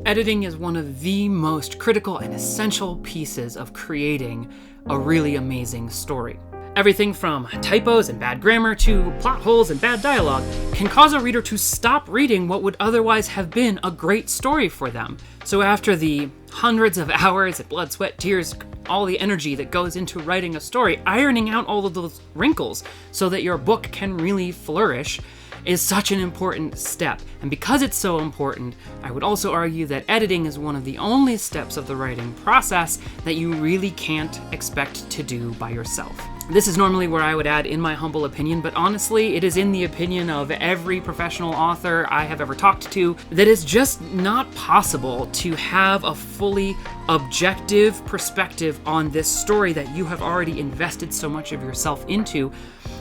Editing is one of the most critical and essential pieces of creating a really amazing story. Everything from typos and bad grammar to plot holes and bad dialogue can cause a reader to stop reading what would otherwise have been a great story for them. So after the hundreds of hours of blood, sweat, tears, all the energy that goes into writing a story, ironing out all of those wrinkles so that your book can really flourish is such an important step. And because it's so important, I would also argue that editing is one of the only steps of the writing process that you really can't expect to do by yourself. This is normally where I would add in my humble opinion, but honestly, it is in the opinion of every professional author I have ever talked to that it's just not possible to have a fully objective perspective on this story that you have already invested so much of yourself into.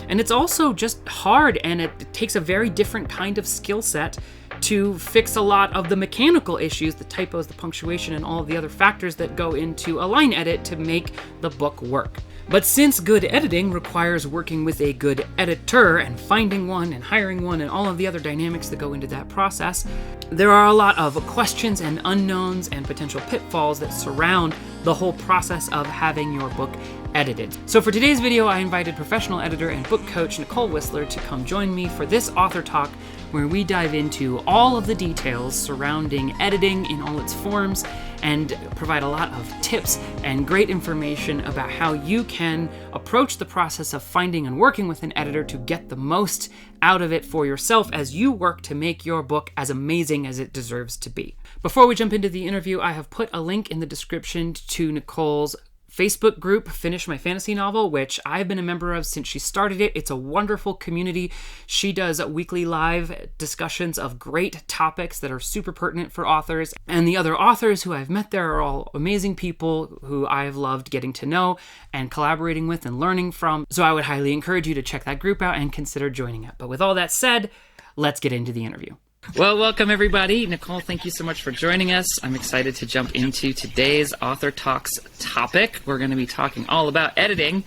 And it's also just hard, and it takes a very different kind of skill set to fix a lot of the mechanical issues, the typos, the punctuation, and all of the other factors that go into a line edit to make the book work. But since good editing requires working with a good editor and finding one and hiring one and all of the other dynamics that go into that process, there are a lot of questions and unknowns and potential pitfalls that surround the whole process of having your book edited. So for today's video, I invited professional editor and book coach Nicole Whisler to come join me for this author talk where we dive into all of the details surrounding editing in all its forms and provide a lot of tips and great information about how you can approach the process of finding and working with an editor to get the most out of it for yourself as you work to make your book as amazing as it deserves to be. Before we jump into the interview, I have put a link in the description to Nicole's Facebook group, Finish My Fantasy Novel, which I've been a member of since she started it. It's a wonderful community. She does weekly live discussions of great topics that are super pertinent for authors. And the other authors who I've met there are all amazing people who I've loved getting to know and collaborating with and learning from. So I would highly encourage you to check that group out and consider joining it. But with all that said, let's get into the interview. Well, welcome everybody. Nicole, thank you so much for joining us. I'm excited to jump into today's Author Talks topic. We're going to be talking all about editing,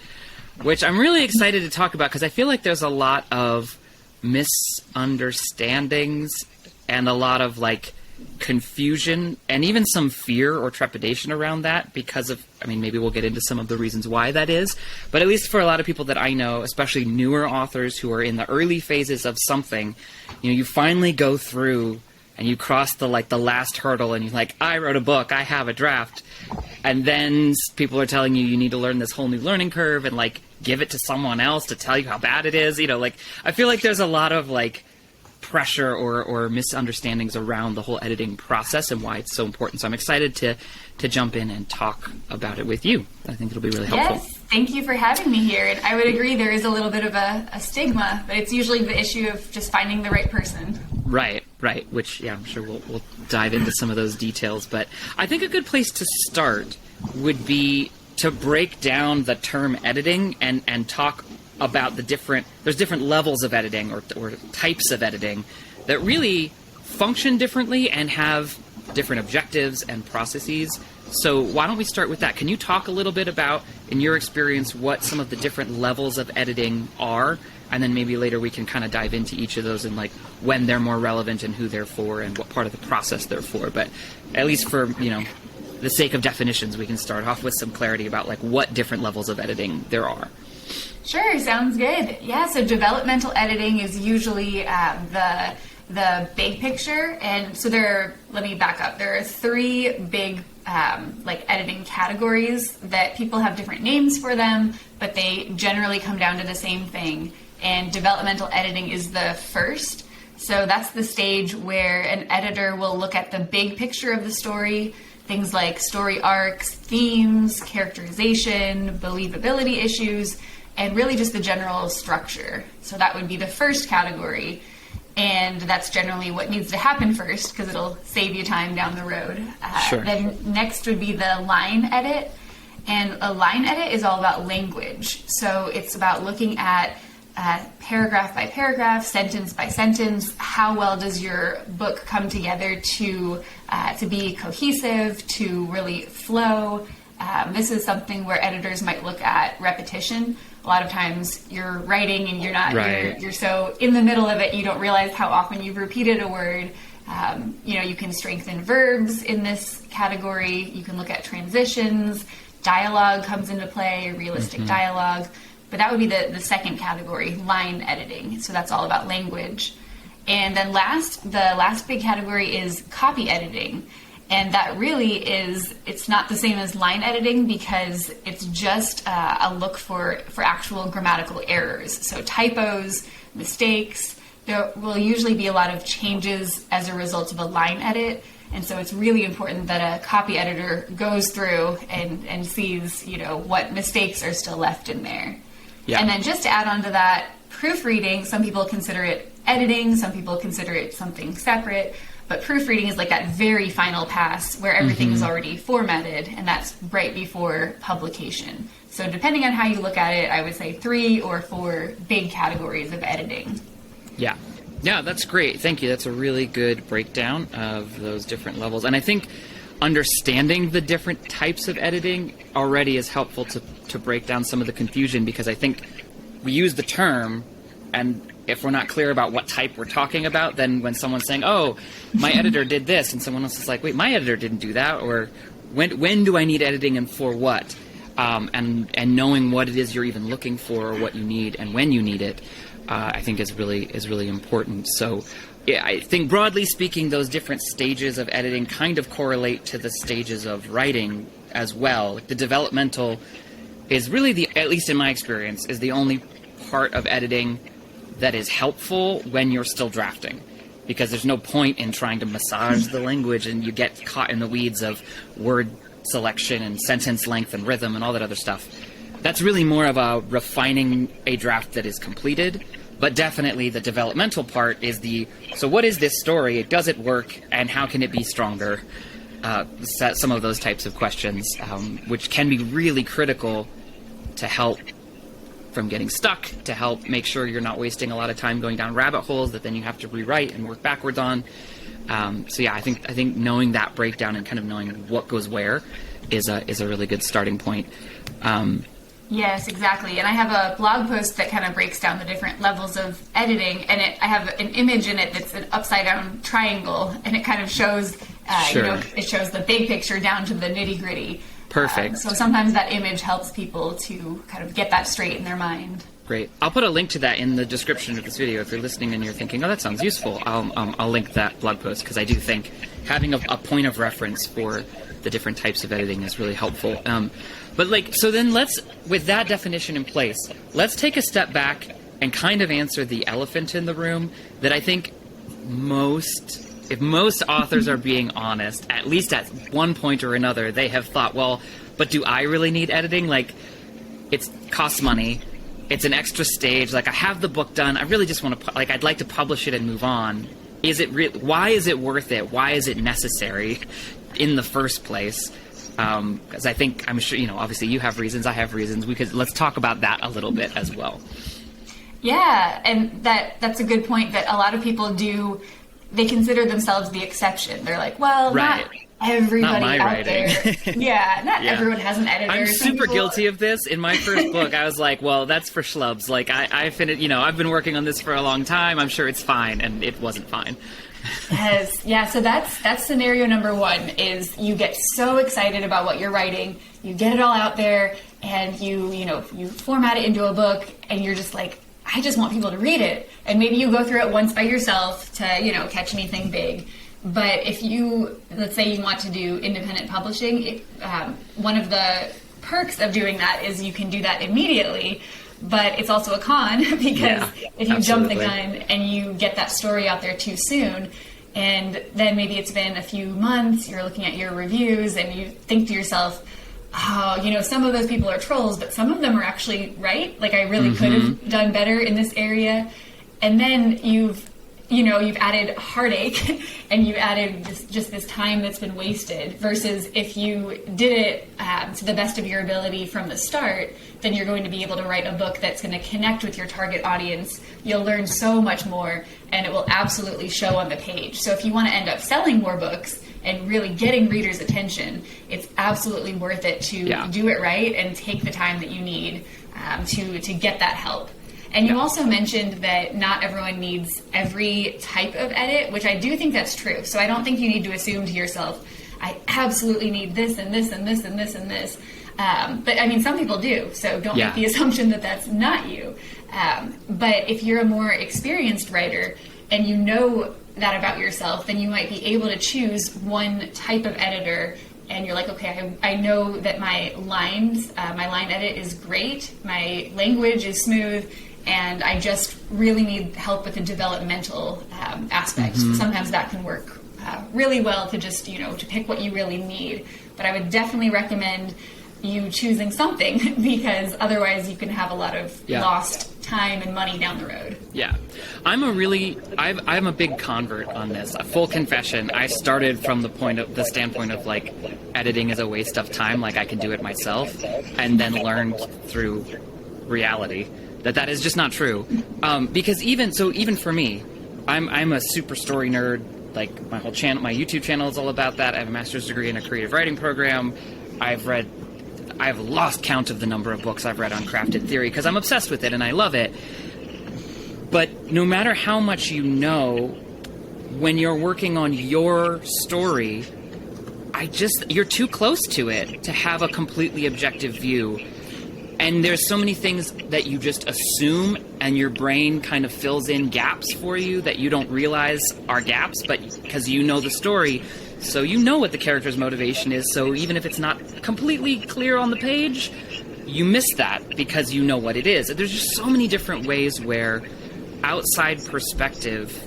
which I'm really excited to talk about because I feel like there's a lot of misunderstandings and a lot of confusion and even some fear or trepidation around that because of, maybe we'll get into some of the reasons why that is, but at least for a lot of people that I know, especially newer authors who are in the early phases of something, you finally go through and you cross the last hurdle and you're like, I wrote a book, I have a draft. And then people are telling you need to learn this whole new learning curve and give it to someone else to tell you how bad it is. I feel like there's a lot of pressure or misunderstandings around the whole editing process and why it's so important. So I'm excited to jump in and talk about it with you. I think it'll be really helpful. Yes, thank you for having me here. And I would agree there is a little bit of a stigma, but it's usually the issue of just finding the right person. Right. Which, yeah, I'm sure we'll dive into some of those details. But I think a good place to start would be to break down the term editing and talk about there's different levels of editing or types of editing that really function differently and have different objectives and processes. So why don't we start with that? Can you talk a little bit about, in your experience, what some of the different levels of editing are? And then maybe later we can kind of dive into each of those and when they're more relevant and who they're for and what part of the process they're for. But at least for, the sake of definitions, we can start off with some clarity about what different levels of editing there are. Sure, sounds good. Yeah, so developmental editing is usually the big picture. And so let me back up. There are three big editing categories that people have different names for them, but they generally come down to the same thing. And developmental editing is the first. So that's the stage where an editor will look at the big picture of the story, things like story arcs, themes, characterization, believability issues, and really just the general structure. So that would be the first category. And that's generally what needs to happen first because it'll save you time down the road. Sure. Then next would be the line edit. And a line edit is all about language. So it's about looking at paragraph by paragraph, sentence by sentence, how well does your book come together to be cohesive, to really flow. This is something where editors might look at repetition. A lot of times you're writing and you're so in the middle of it, you don't realize how often you've repeated a word. You can strengthen verbs in this category. You can look at transitions. Dialogue comes into play, realistic dialogue. But that would be the second category, line editing. So that's all about language. And then the last big category is copy editing. And that really it's not the same as line editing because it's just a look for actual grammatical errors. So typos, mistakes, there will usually be a lot of changes as a result of a line edit. And so it's really important that a copy editor goes through and sees, what mistakes are still left in there. Yeah. And then just to add on to that, proofreading, some people consider it editing, some people consider it something separate. But proofreading is like that very final pass where everything is already formatted, and that's right before publication. So depending on how you look at it, I would say 3 or 4 big categories of editing. Yeah. Yeah, that's great. Thank you. That's a really good breakdown of those different levels. And I think understanding the different types of editing already is helpful to break down some of the confusion, because I think we use the term, and if we're not clear about what type we're talking about, then when someone's saying, oh, my editor did this, and someone else is like, wait, my editor didn't do that, or when do I need editing and for what? And knowing what it is you're even looking for, or what you need and when you need it, I think is really important. So yeah, I think broadly speaking, those different stages of editing kind of correlate to the stages of writing as well. The developmental is really at least in my experience, is the only part of editing that is helpful when you're still drafting, because there's no point in trying to massage the language and you get caught in the weeds of word selection and sentence length and rhythm and all that other stuff. That's really more of a refining a draft that is completed, but definitely the developmental part is so what is this story? Does it work? And how can it be stronger? Some of those types of questions, which can be really critical to help from getting stuck, to help make sure you're not wasting a lot of time going down rabbit holes that then you have to rewrite and work backwards on. So yeah, I think knowing that breakdown and kind of knowing what goes where is a really good starting point. Yes, exactly. And I have a blog post that kind of breaks down the different levels of editing, and I have an image in it that's an upside down triangle, and it kind of shows, it shows the big picture down to the nitty gritty. Perfect. So sometimes that image helps people to kind of get that straight in their mind. Great. I'll put a link to that in the description of this video. If you're listening and you're thinking, oh, that sounds useful, I'll link that blog post, because I do think having a point of reference for the different types of editing is really helpful. So then with that definition in place, let's take a step back and kind of answer the elephant in the room that I think if most authors are being honest, at least at one point or another, they have thought, well, but do I really need editing? Like, it costs money. It's an extra stage. Like, I have the book done. I really just want to, I'd like to publish it and move on. Why is it worth it? Why is it necessary in the first place? Because I'm sure, obviously you have reasons, I have reasons. Let's talk about that a little bit as well. Yeah, and that's a good point, that a lot of people they consider themselves the exception. They're like, well, right. Not everybody out there. Yeah, not everyone has an editor. I'm super guilty of this. In my first book, I was like, well, that's for schlubs. Like, I finished, I've been working on this for a long time. I'm sure it's fine, and it wasn't fine. Yes. Yeah, so that's scenario number 1, is you get so excited about what you're writing, you get it all out there, and you format it into a book, and you're just like, I just want people to read it. And maybe you go through it once by yourself to, catch anything big. But if let's say you want to do independent publishing, one of the perks of doing that is you can do that immediately. But it's also a con, because if you jump the gun and you get that story out there too soon, and then maybe it's been a few months, you're looking at your reviews and you think to yourself, oh, some of those people are trolls, but some of them are actually right. Like, I really could have done better in this area. And then you've added heartache and you added just this time that's been wasted, versus if you did it to the best of your ability from the start, then you're going to be able to write a book that's going to connect with your target audience. You'll learn so much more, and it will absolutely show on the page. So if you want to end up selling more books and really getting readers' attention, it's absolutely worth it to do it right and take the time that you need to get that help. And you also mentioned that not everyone needs every type of edit, which I do think that's true. So I don't think you need to assume to yourself, I absolutely need this and this and this and this and this. But I mean, some people do, so don't make the assumption that that's not you. But if you're a more experienced writer and you know that about yourself, then you might be able to choose one type of editor, and you're like, okay, I know that my lines, my line edit is great, my language is smooth, and I just really need help with the developmental aspects. Sometimes that can work really well to just, to pick what you really need. But I would definitely recommend you choosing something, because otherwise you can have a lot of lost time and money down the road. Yeah. I'm a big convert on this. A full confession, I started from the standpoint of like editing is a waste of time, like I can do it myself, and then learned through reality that is just not true. Because even for me, I'm a super story nerd. Like my whole channel, my YouTube channel is all about that. I have a master's degree in a creative writing program. I've lost count of the number of books I've read on crafted theory because I'm obsessed with it and I love it. But no matter how much you know, when you're working on your story, you're too close to it to have a completely objective view. And there's so many things that you just assume, and your brain kind of fills in gaps for you that you don't realize are gaps, but because you know the story, so you know what the character's motivation is. So even if it's not completely clear on the page, you miss that because you know what it is. There's just so many different ways where outside perspective,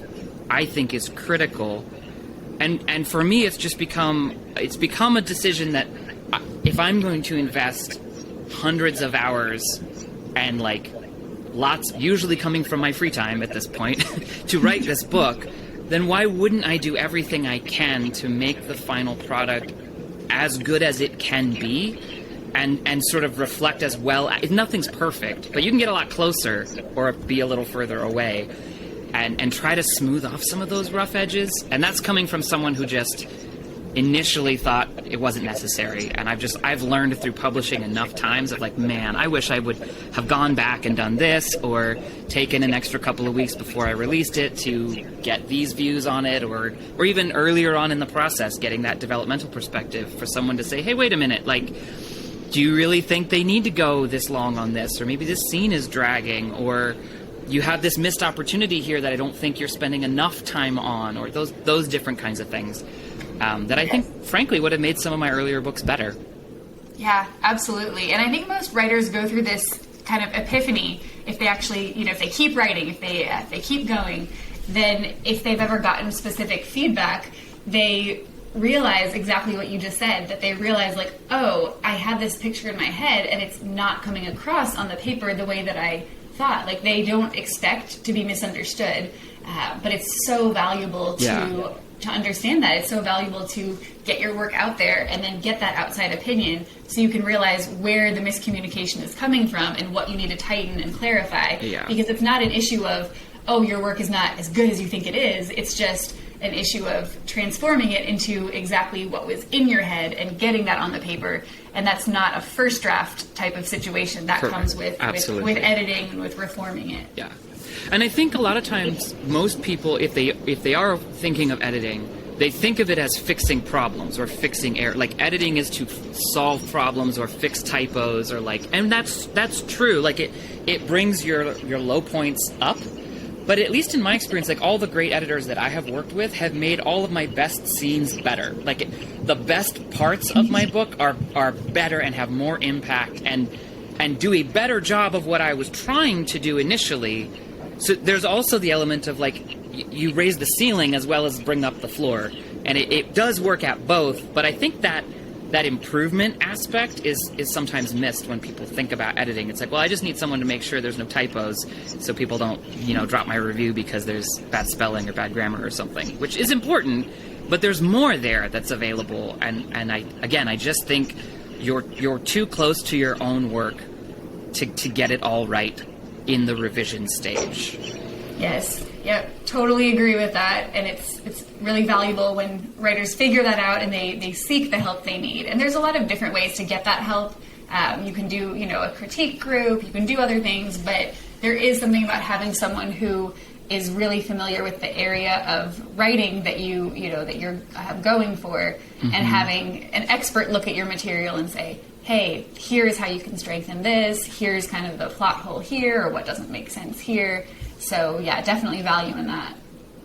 I think, is critical. And for me, it's become a decision that if I'm going to invest hundreds of hours and like lots, usually coming from my free time at this point, to write this book, then why wouldn't I do everything I can to make the final product as good as it can be, and sort of reflect as well? Nothing's perfect, but you can get a lot closer or be a little further away, and try to smooth off some of those rough edges. And that's coming from someone who just initially thought it wasn't necessary, and I've learned through publishing enough times of like, man, I wish I would have gone back and done this, or taken an extra couple of weeks before I released it to get these views on it, or even earlier on in the process, getting that developmental perspective for someone to say, hey, wait a minute, like, do you really think they need to go this long on this? Or maybe this scene is dragging, or you have this missed opportunity here that I don't think you're spending enough time on, or those different kinds of things. That I think, frankly, would have made some of my earlier books better. Yeah, absolutely. And I think most writers go through this kind of epiphany if they actually, if they keep writing, if they keep going, then if they've ever gotten specific feedback, they realize exactly what you just said, that they realize like, oh, I had this picture in my head and it's not coming across on the paper the way that I thought. Like, they don't expect to be misunderstood, but it's so valuable to understand that. It's so valuable to get your work out there and then get that outside opinion so you can realize where the miscommunication is coming from and what you need to tighten and clarify. Yeah. Because it's not an issue of, oh, your work is not as good as you think it is. It's just an issue of transforming it into exactly what was in your head and getting that on the paper. And that's not a first draft type of situation. That comes with editing and with reforming it. Yeah. And I think a lot of times most people, if they are thinking of editing, they think of it as fixing problems or fixing error. Like, editing is to solve problems or fix typos, or like, and that's true. Like, it brings your low points up. But at least in my experience, like, all the great editors that I have worked with have made all of my best scenes better. Like, the best parts of my book are better and have more impact and do a better job of what I was trying to do initially. So there's also the element of, like, you raise the ceiling as well as bring up the floor. And it does work at both, but I think that improvement aspect is sometimes missed when people think about editing. It's like, well, I just need someone to make sure there's no typos so people don't, drop my review because there's bad spelling or bad grammar or something, which is important, but there's more there that's available. And I just think you're too close to your own work to get it all right in the revision stage. Yes. Yep. Totally agree with that. And it's really valuable when writers figure that out and they seek the help they need. And there's a lot of different ways to get that help. You can do, a critique group, you can do other things, but there is something about having someone who is really familiar with the area of writing that that you're going for, and having an expert look at your material and say, hey, here's how you can strengthen this, here's kind of the plot hole here, or what doesn't make sense here. So yeah, definitely value in that.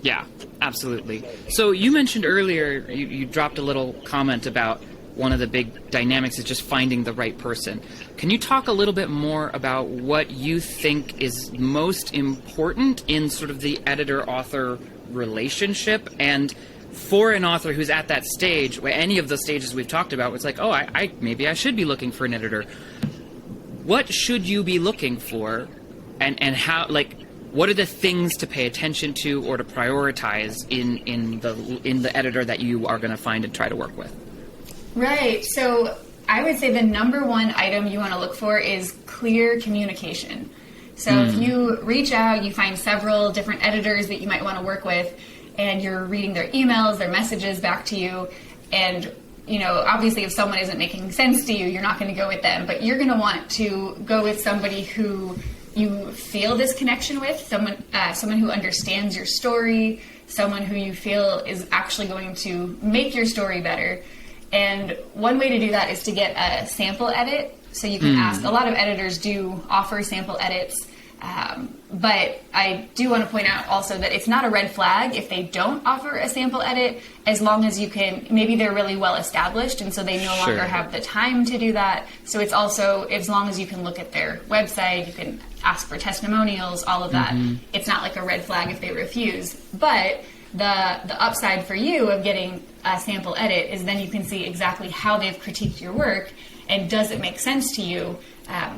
Yeah, absolutely. So you mentioned earlier, you dropped a little comment about one of the big dynamics is just finding the right person. Can you talk a little bit more about what you think is most important in sort of the editor-author relationship? And for an author who's at that stage, any of the stages we've talked about, it's like, oh, maybe I should be looking for an editor. What should you be looking for, and how, like, what are the things to pay attention to or to prioritize in the editor that you are going to find and try to work with? Right. So I would say the number one item you want to look for is clear communication. So if you reach out, you find several different editors that you might want to work with, and you're reading their emails, their messages back to you, and obviously if someone isn't making sense to you, you're not going to go with them, but you're going to want to go with somebody who you feel this connection with, someone who understands your story, someone who you feel is actually going to make your story better. And one way to do that is to get a sample edit. So you can ask, a lot of editors do offer sample edits, but I do want to point out also that it's not a red flag if they don't offer a sample edit, as long as maybe they're really well established and so they no longer have the time to do that. So it's also, as long as you can look at their website, you can ask for testimonials, all of that. It's not like a red flag if they refuse. But the upside for you of getting a sample edit is then you can see exactly how they've critiqued your work and does it make sense to you,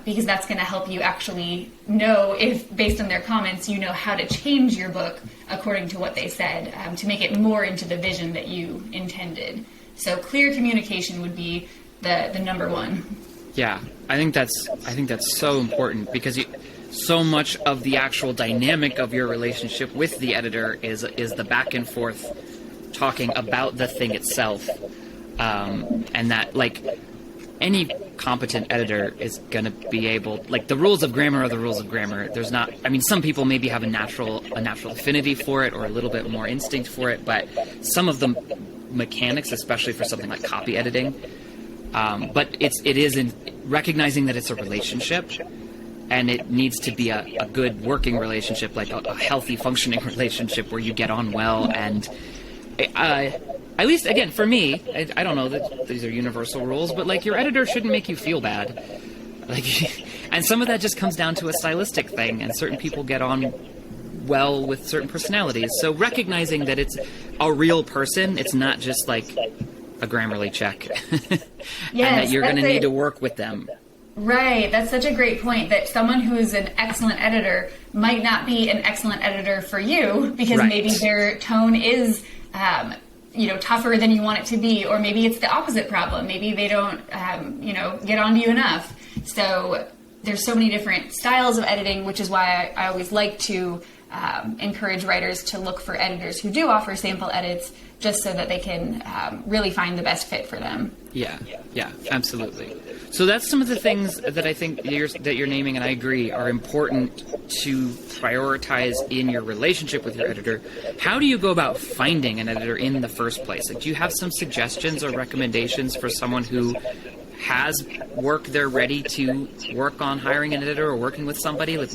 because that's going to help you actually know if, based on their comments, you know how to change your book according to what they said, to make it more into the vision that you intended. So clear communication would be the number one. Yeah, I think that's so important, because so much of the actual dynamic of your relationship with the editor is the back and forth talking about the thing itself, and that, like, any competent editor is going to be able, like, the rules of grammar are the rules of grammar. There's not, I mean, some people maybe have a natural affinity for it or a little bit more instinct for it, but some of the mechanics, especially for something like copy editing, but it is in recognizing that it's a relationship, and it needs to be a good working relationship, like a healthy functioning relationship where you get on well. And at least, again, for me, I don't know that these are universal rules, but, like, your editor shouldn't make you feel bad. Like, and some of that just comes down to a stylistic thing, and certain people get on well with certain personalities. So recognizing that it's a real person, it's not just like a Grammarly check, and that you're going to need to work with them. Right. That's such a great point, that someone who is an excellent editor might not be an excellent editor for you, because maybe their tone is tougher than you want it to be, or maybe it's the opposite problem. Maybe they don't, get onto you enough. So there's so many different styles of editing, which is why I always like to encourage writers to look for editors who do offer sample edits, just so that they can really find the best fit for them. Yeah, absolutely. So that's some of the things that I think that you're naming, and I agree, are important to prioritize in your relationship with your editor. How do you go about finding an editor in the first place? Like, do you have some suggestions or recommendations for someone who has work they're ready to work on hiring an editor or working with somebody? Like,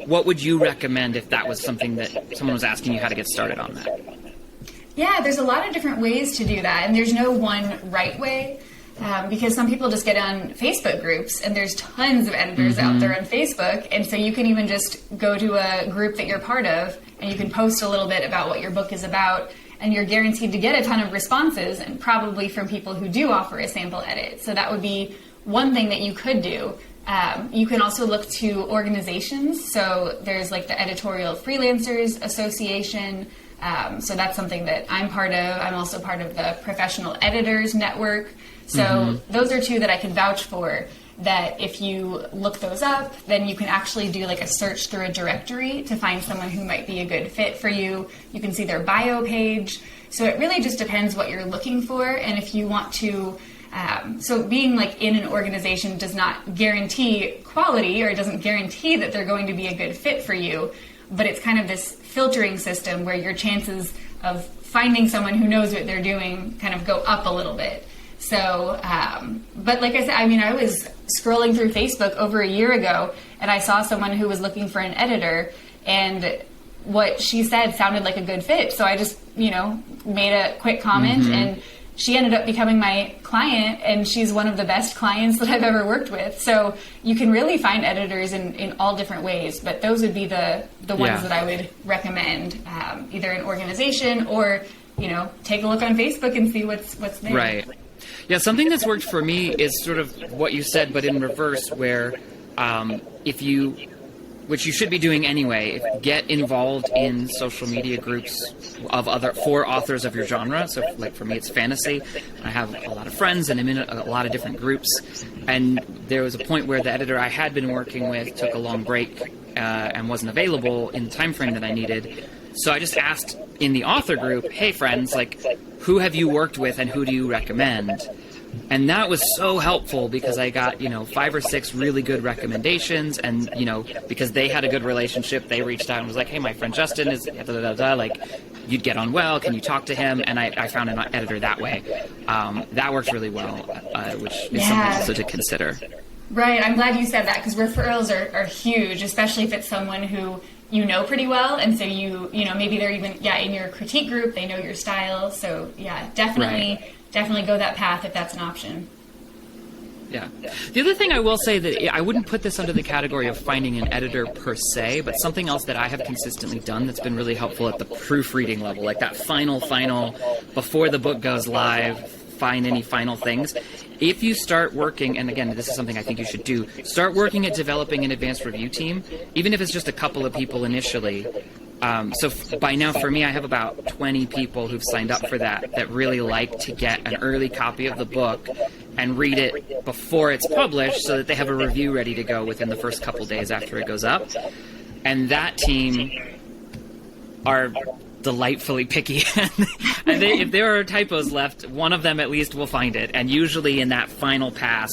what would you recommend if that was something that someone was asking you how to get started on that? Yeah, there's a lot of different ways to do that, and there's no one right way. Because some people just get on Facebook groups, and there's tons of editors out there on Facebook, and so you can even just go to a group that you're part of, and you can post a little bit about what your book is about, and you're guaranteed to get a ton of responses, and probably from people who do offer a sample edit. So that would be one thing that you could do. You can also look to organizations. So there's like the Editorial Freelancers Association. So that's something that I'm part of. I'm also part of the Professional Editors Network. So those are two that I can vouch for, that if you look those up, then you can actually do like a search through a directory to find someone who might be a good fit for you. You can see their bio page. So it really just depends what you're looking for. And if you want to So being like in an organization does not guarantee quality, or it doesn't guarantee that they're going to be a good fit for you, but it's kind of this filtering system where your chances of finding someone who knows what they're doing kind of go up a little bit. So, but like I said, I mean, I was scrolling through Facebook over a year ago, and I saw someone who was looking for an editor, and what she said sounded like a good fit. So I just, made a quick comment, and she ended up becoming my client, and she's one of the best clients that I've ever worked with. So you can really find editors in all different ways, but those would be the ones that I would recommend, either an organization or, take a look on Facebook and see what's there. Right. Yeah, something that's worked for me is sort of what you said, but in reverse, where which you should be doing anyway, get involved in social media groups for authors of your genre. So like for me, it's fantasy. I have a lot of friends and I'm in a lot of different groups. And there was a point where the editor I had been working with took a long break and wasn't available in the time frame that I needed. So I just asked in the author group, hey friends, like who have you worked with and who do you recommend? And that was so helpful because I got, 5 or 6 really good recommendations. And, because they had a good relationship, they reached out and was like, hey, my friend Justin is like, you'd get on well. Can you talk to him? And I found an editor that way. That works really well, which is something also to consider. Right. I'm glad you said that because referrals are huge, especially if it's someone who you know pretty well. And so maybe they're even, in your critique group, they know your style. So, definitely. Right. Definitely go that path if that's an option. Yeah. The other thing I will say that I wouldn't put this under the category of finding an editor per se, but something else that I have consistently done that's been really helpful at the proofreading level, like that final, before the book goes live, find any final things. If you start working, and again, this is something I think you should do, start working at developing an advanced review team, even if it's just a couple of people initially. So by now, for me, I have about 20 people who've signed up for that really like to get an early copy of the book and read it before it's published so that they have a review ready to go within the first couple days after it goes up. And that team are delightfully picky. And if there are typos left, one of them at least will find it. And usually in that final pass,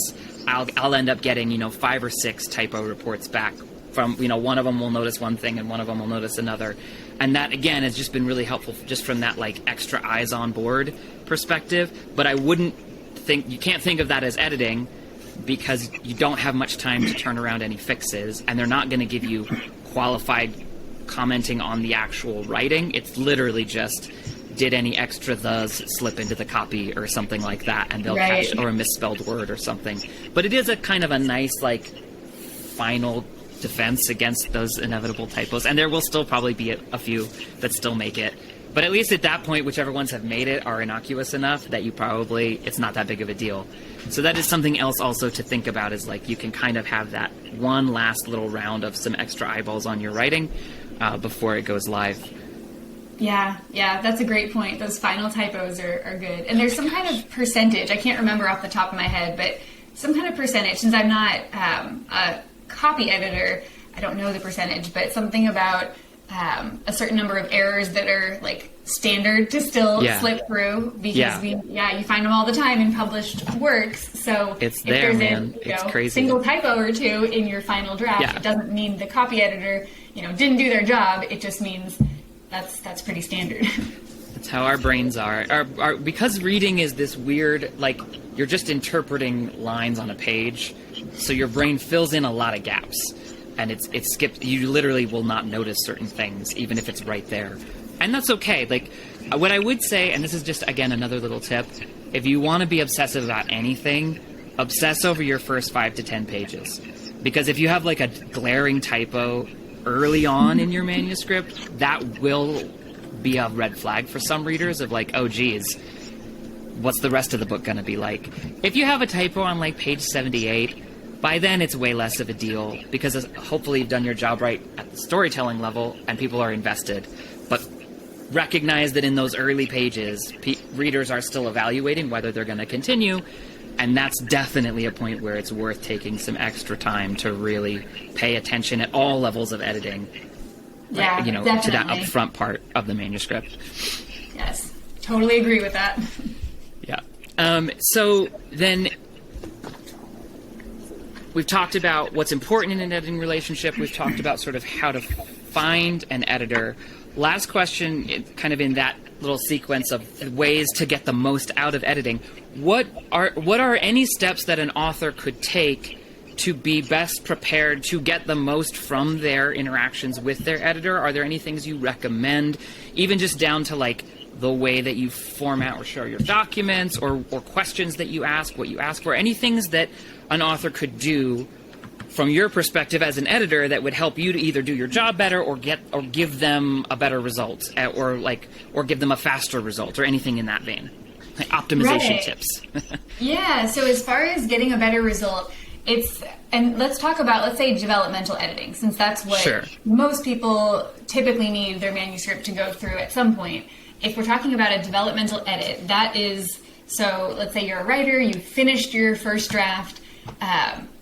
I'll end up getting, 5 or 6 typo reports back. From, one of them will notice one thing and one of them will notice another. And that, again, has just been really helpful just from that, extra eyes on board perspective. But I wouldn't you can't think of that as editing because you don't have much time to turn around any fixes. And they're not going to give you qualified commenting on the actual writing. It's literally just, did any extra thes slip into the copy or something like that? And they'll catch, or a misspelled word or something. But it is a kind of a nice, final defense against those inevitable typos, and there will still probably be a few that still make it, but at least at that point, whichever ones have made it are innocuous enough that it's not that big of a deal. So that is something else also to think about, is you can kind of have that one last little round of some extra eyeballs on your writing before it goes live. Yeah, that's a great point. Those final typos are good, and there's some kind of percentage, I can't remember off the top of my head, but some kind of percentage, since I'm not a copy editor, I don't know the percentage, but something about a certain number of errors that are standard to still slip through because you find them all the time in published works. So it's if there, there's man. It's a crazy. Single typo or two in your final draft, it doesn't mean the copy editor didn't do their job. It just means that's pretty standard. That's how our brains are. Because reading is this weird, you're just interpreting lines on a page, so your brain fills in a lot of gaps, and it skips. You literally will not notice certain things, even if it's right there, and that's okay. What I would say, and this is just again another little tip, if you want to be obsessive about anything, obsess over your first 5 to 10 pages, because if you have a glaring typo early on in your manuscript, that will be a red flag for some readers of oh geez, what's the rest of the book going to be like? If you have a typo on page 78, by then it's way less of a deal because hopefully you've done your job right at the storytelling level and people are invested. But recognize that in those early pages, readers are still evaluating whether they're going to continue, and that's definitely a point where it's worth taking some extra time to really pay attention at all levels of editing. Yeah, definitely. To that upfront part of the manuscript. Yes, totally agree with that. Yeah. So then we've talked about what's important in an editing relationship. We've talked about sort of how to find an editor. Last question, kind of in that little sequence of ways to get the most out of editing. What are any steps that an author could take to be best prepared to get the most from their interactions with their editor? Are there any things you recommend, even just down to like the way that you format or share your documents, or questions that you ask, what you ask for, any things that an author could do from your perspective as an editor that would help you to either do your job better or give them a better result, or give them a faster result, or anything in that vein? Like optimization tips. Yeah, so as far as getting a better result, and let's talk about, let's say, developmental editing, since that's what most people typically need their manuscript to go through at some point. If we're talking about a developmental edit, that is, so let's say you're a writer, you finished your first draft.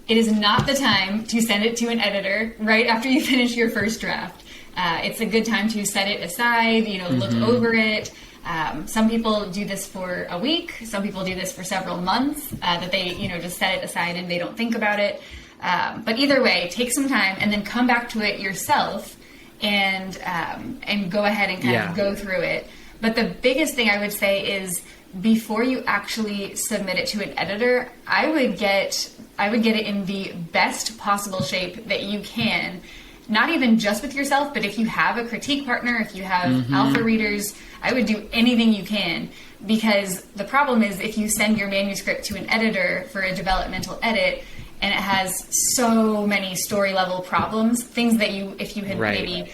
It is not the time to send it to an editor right after you finish your first draft. It's a good time to set it aside, look over it. Some people do this for a week. Some people do this for several months, that they, just set it aside and they don't think about it. But either way, take some time and then come back to it yourself and go ahead and kind of go through it. But the biggest thing I would say is, before you actually submit it to an editor, I would get it in the best possible shape that you can. Not even just with yourself, but if you have a critique partner, if you have alpha readers, I would do anything you can, because the problem is if you send your manuscript to an editor for a developmental edit and it has so many story level problems, things that if you had maybe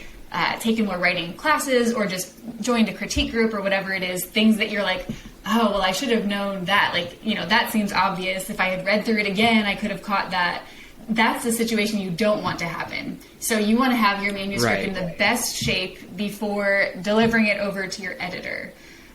taken more writing classes or just joined a critique group or whatever it is, things that you're like, oh, well, I should have known that. That seems obvious. If I had read through it again, I could have caught that. That's the situation you don't want to happen. So you want to have your manuscript in the best shape before delivering it over to your editor.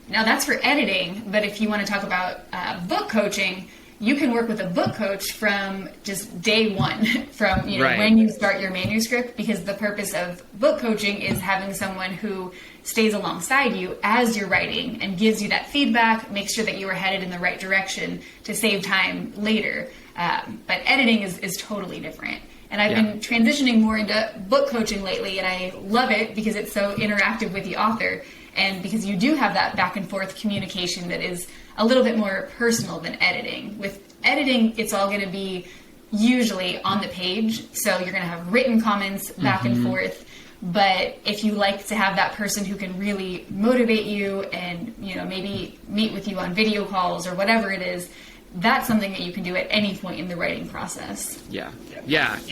Now, that's for editing, but if you want to talk about book coaching, you can work with a book coach from just day one, from when you start your manuscript, because the purpose of book coaching is having someone who stays alongside you as you're writing and gives you that feedback, makes sure that you are headed in the right direction to save time later. But editing is totally different. And I've been transitioning more into book coaching lately, and I love it because it's so interactive with the author, and because you do have that back and forth communication that is a little bit more personal than editing. With editing, it's all going to be usually on the page, so you're going to have written comments back and forth. But if you like to have that person who can really motivate you and maybe meet with you on video calls or whatever it is, that's something that you can do at any point in the writing process. Yeah,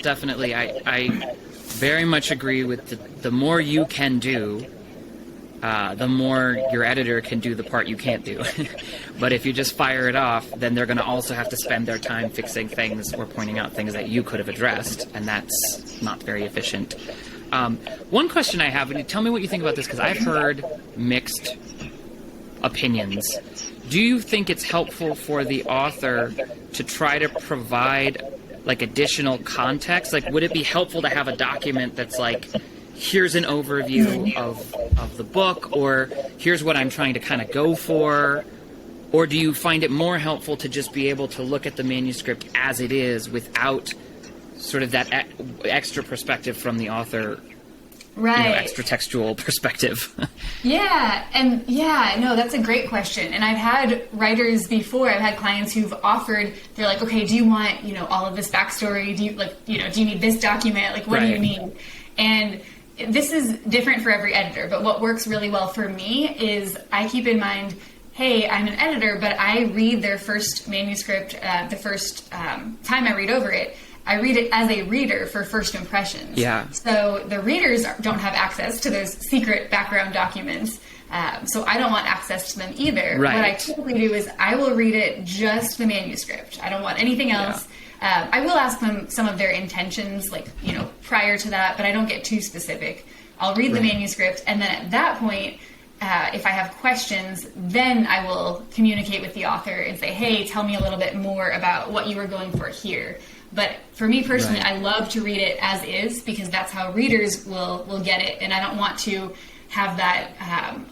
definitely. I very much agree with the more you can do, the more your editor can do the part you can't do. But if you just fire it off, then they're going to also have to spend their time fixing things or pointing out things that you could have addressed, and that's not very efficient. One question I have, and tell me what you think about this, because I've heard mixed opinions. Do you think it's helpful for the author to try to provide additional context? Would it be helpful to have a document that's here's an overview of the book, or here's what I'm trying to kind of go for? Or do you find it more helpful to just be able to look at the manuscript as it is without sort of that extra perspective from the author? Extra textual perspective. That's a great question. And I've had writers before, I've had clients who've offered, they're like, okay, do you want, all of this backstory? Do you, do you need this document? What do you need? And this is different for every editor, but what works really well for me is I keep in mind, hey, I'm an editor, but I read their first manuscript, the first time I read over it, I read it as a reader for first impressions. Yeah. So the readers don't have access to those secret background documents. So I don't want access to them either. Right. What I typically do is I will read it just the manuscript. I don't want anything else. Yeah. I will ask them some of their intentions, prior to that, but I don't get too specific. I'll read the manuscript, and then at that point, if I have questions, then I will communicate with the author and say, hey, tell me a little bit more about what you were going for here. But for me personally, I love to read it as is, because that's how readers will get it. And I don't want to have that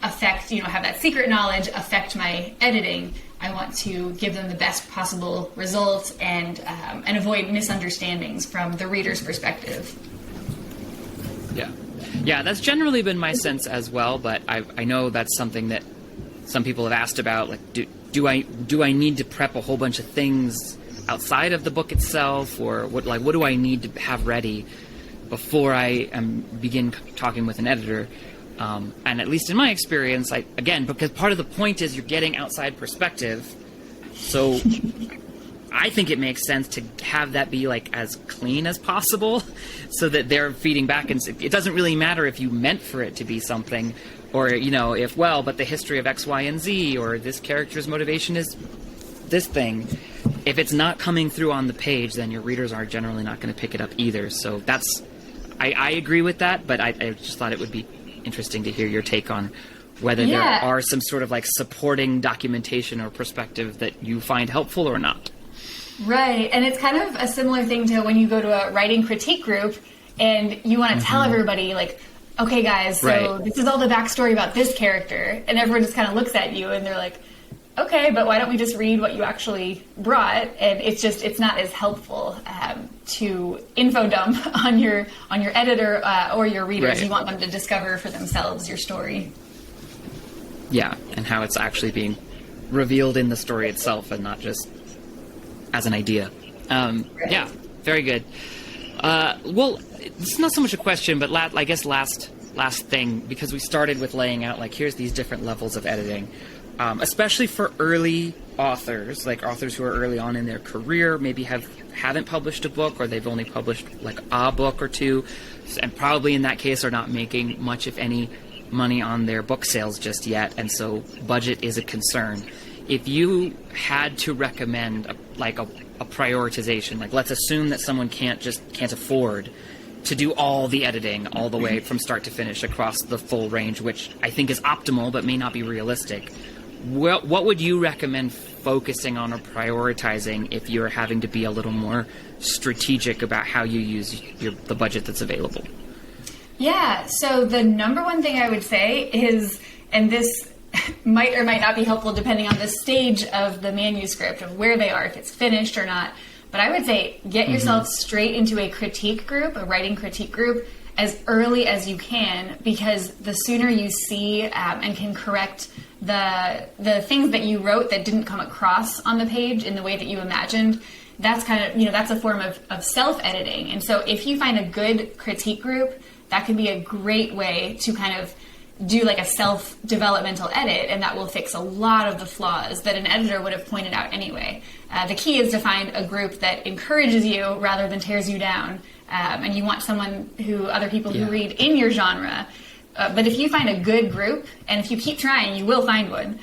affect, have that secret knowledge affect my editing. I want to give them the best possible results and avoid misunderstandings from the reader's perspective. Yeah, that's generally been my sense as well, but I know that's something that some people have asked about, like, do I need to prep a whole bunch of things outside of the book itself, or what do I need to have ready before I begin talking with an editor? And at least in my experience, because part of the point is you're getting outside perspective, so I think it makes sense to have that be like as clean as possible so that they're feeding back. And it doesn't really matter if you meant for it to be something, or, but the history of X, Y, and Z, or this character's motivation is this thing. If it's not coming through on the page, then your readers are generally not going to pick it up either. So I agree with that, but I just thought it would be interesting to hear your take on whether there are some sort of like supporting documentation or perspective that you find helpful or not. Right, and it's kind of a similar thing to when you go to a writing critique group and you want to tell everybody, like, okay guys, so this is all the backstory about this character, and everyone just kind of looks at you and they're like, okay, but why don't we just read what you actually brought? And it's not as helpful to info dump on your editor or your readers. You want them to discover for themselves your story. Yeah, and how it's actually being revealed in the story itself and not just as an idea. Yeah, very good. Well, it's not so much a question, but I guess last thing, because we started with laying out, like, here's these different levels of editing, especially for early authors, like authors who are early on in their career, maybe haven't published a book, or they've only published like a book or two, and probably in that case are not making much, if any, money on their book sales just yet, and so budget is a concern. If you had to recommend a prioritization, like let's assume that someone can't afford to do all the editing all the way from start to finish across the full range, which I think is optimal but may not be realistic. What would you recommend focusing on or prioritizing if you're having to be a little more strategic about how you use the budget that's available? Yeah, so the number one thing I would say is, and this might or might not be helpful depending on the stage of the manuscript, of where they are, if it's finished or not, but I would say get yourself straight into a critique group, a writing critique group, as early as you can, because the sooner you see and can correct the things that you wrote that didn't come across on the page in the way that you imagined, that's kind of, that's a form of self-editing. And so if you find a good critique group, that can be a great way to kind of do like a self-developmental edit, and that will fix a lot of the flaws that an editor would have pointed out anyway. The key is to find a group that encourages you rather than tears you down, and you want other people who read in your genre. But if you find a good group, and if you keep trying, you will find one.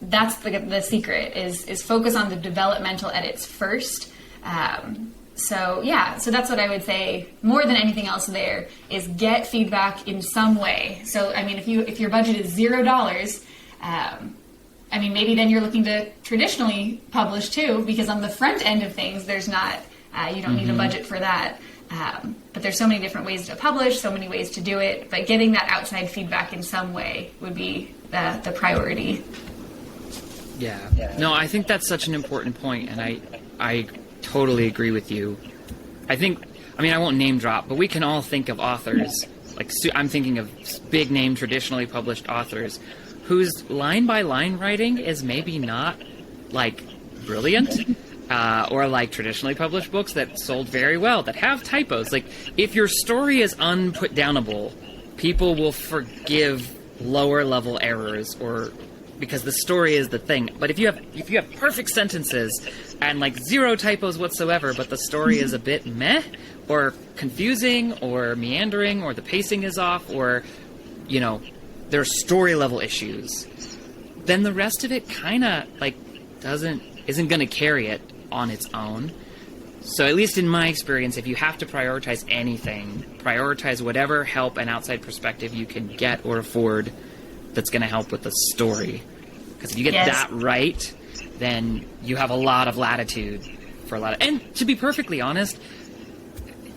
That's the secret, is focus on the developmental edits first. So that's what I would say. More than anything else, there is get feedback in some way. So I mean, if your budget is $0, maybe then you're looking to traditionally publish too, because on the front end of things, there's not you don't need a budget for that. But there's so many different ways to publish, so many ways to do it. But getting that outside feedback in some way would be the priority. Yeah. No, I think that's such an important point, and I totally agree with you. I won't name drop, but we can all think of authors, like I'm thinking of big name traditionally published authors whose line by line writing is maybe not like brilliant, or like traditionally published books that sold very well, that have typos. Like, if your story is unputdownable, people will forgive lower level errors, or because the story is the thing. But if you have perfect sentences and like zero typos whatsoever, but the story is a bit meh, or confusing, or meandering, or the pacing is off, or there are story level issues, then the rest of it kind of like isn't going to carry it on its own. So at least in my experience, if you have to prioritize anything, prioritize whatever help and outside perspective you can get or afford that's going to help with the story. Because if you get that right, then you have a lot of latitude for a lot of... And to be perfectly honest,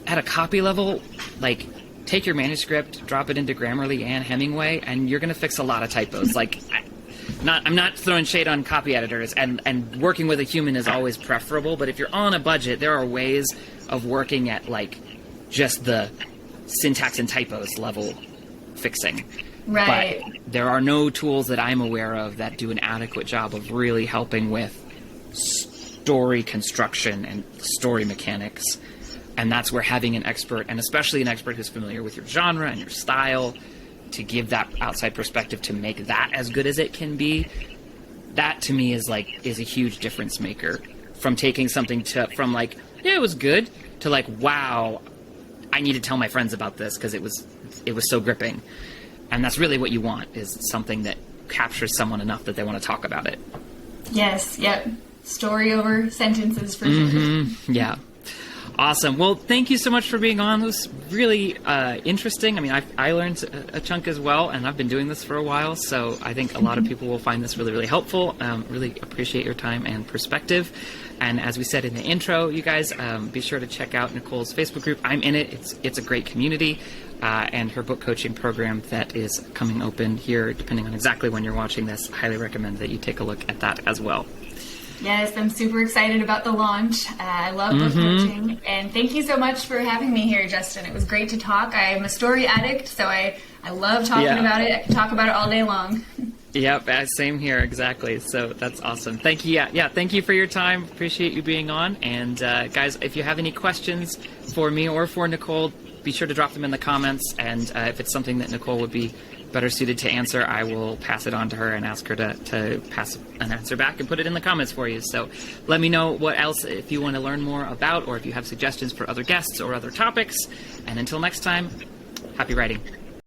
at a copy level, like, take your manuscript, drop it into Grammarly and Hemingway, and you're going to fix a lot of typos. Like, I'm not throwing shade on copy editors, and working with a human is always preferable, but if you're on a budget, there are ways of working at like just the syntax and typos level fixing. Right. But there are no tools that I'm aware of that do an adequate job of really helping with story construction and story mechanics. And that's where having an expert, and especially an expert who's familiar with your genre and your style, to give that outside perspective to make that as good as it can be, that to me is a huge difference maker. From taking something from like, yeah, it was good, to like, wow, I need to tell my friends about this because it was so gripping. And that's really what you want, is something that captures someone enough that they want to talk about it. Yes, yep. Story over sentences for sure. Yeah. Awesome. Well, thank you so much for being on. It was really interesting. I mean, I learned a chunk as well, and I've been doing this for a while, so I think a lot of people will find this really, really helpful. Really appreciate your time and perspective. And as we said in the intro, you guys, be sure to check out Nicole's Facebook group. I'm in it. It's a great community. And her book coaching program that is coming open here, depending on exactly when you're watching this. I highly recommend that you take a look at that as well. Yes, I'm super excited about the launch. I love book coaching. And thank you so much for having me here, Justin. It was great to talk. I'm a story addict, so I love talking about it. I can talk about it all day long. Yep, same here, exactly. So that's awesome. Thank you. Yeah, thank you for your time. Appreciate you being on. And guys, if you have any questions for me or for Nicole, be sure to drop them in the comments. And if it's something that Nicole would be better suited to answer, I will pass it on to her and ask her to pass an answer back and put it in the comments for you. So let me know what else, if you want to learn more about, or if you have suggestions for other guests or other topics. And until next time, happy writing.